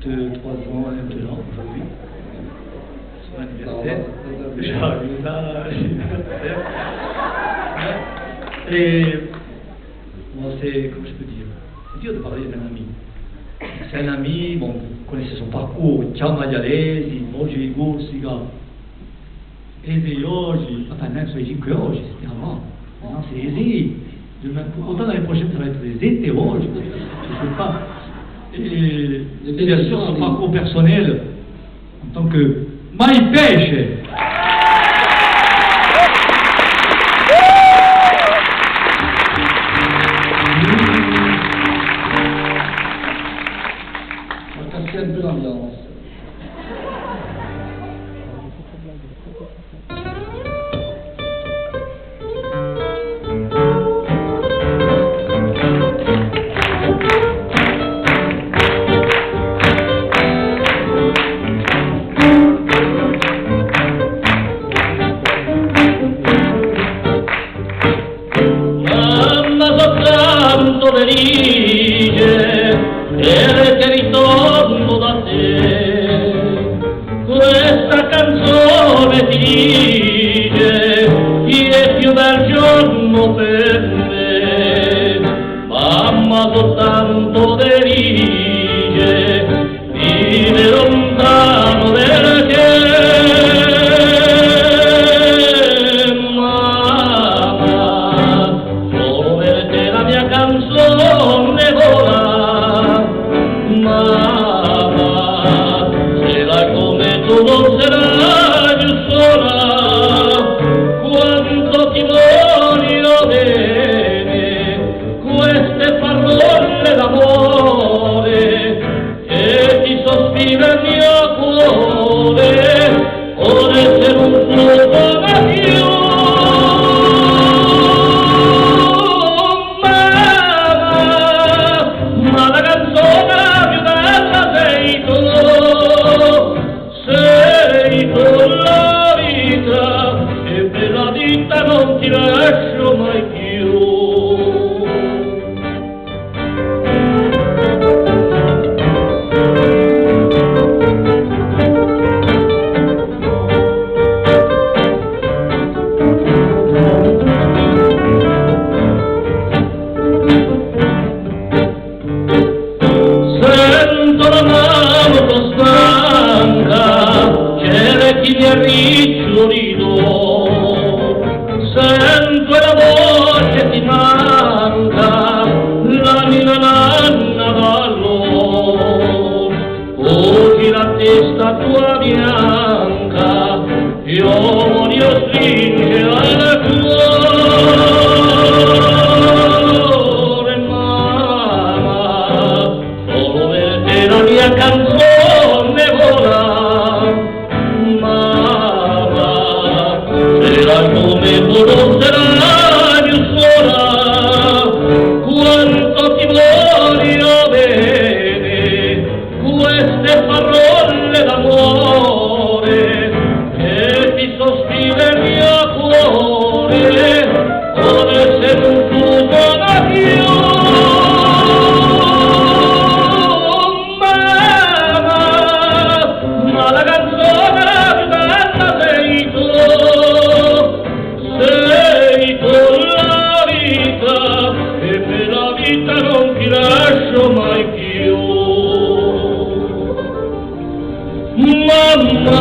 23 ans maintenant, aujourd'hui, son anniversaire. Joyeux anniversaire. Et moi, c'est, comment je peux dire, c'est dur de parler d'un ami. C'est un ami, bon, vous connaissez son parcours, ciao Magalesi, oggi i gusti, e di oggi, enfin même soyez que oggi, c'était avant. Maintenant c'est aisé. Autant l'année prochaine ça va être les hétéros, je ne sais pas. Et bien sûr son parcours personnel en tant que mai pesce. On va casser un peu l'ambiance. E che ritorno da te, questa canzone ti dice chi è più bel giorno per me. Mamma soltanto dirige, vive lontano perché mamma, solo per te la mia canzone vola. Mamma, se la come tu non sarai più sola, quanto ti voglio bene, queste parole d'amore, che ti sospira il mio cuore, ora essere un flusso da più. Ma la canzone sei tu la vita e per la vita non ti lascio mai più. Sento la mano tua stanca, c'è chi mi ha ricciolito, sento la voce ti manca, la mia nanna d'allora, oggi la testa tua bianca, io voglio stringere al cuore, mamma, solo per te la mia canzone vola. Mamma, se la come tu non sarai più sola, quanto ti voglio bene, queste parole d'amore, che ti sospira il mio cuore, ora essere un fuoco da più. Ma la canzone più bella sei tu la vita e per la vita non ti lascio mai più. Mamma,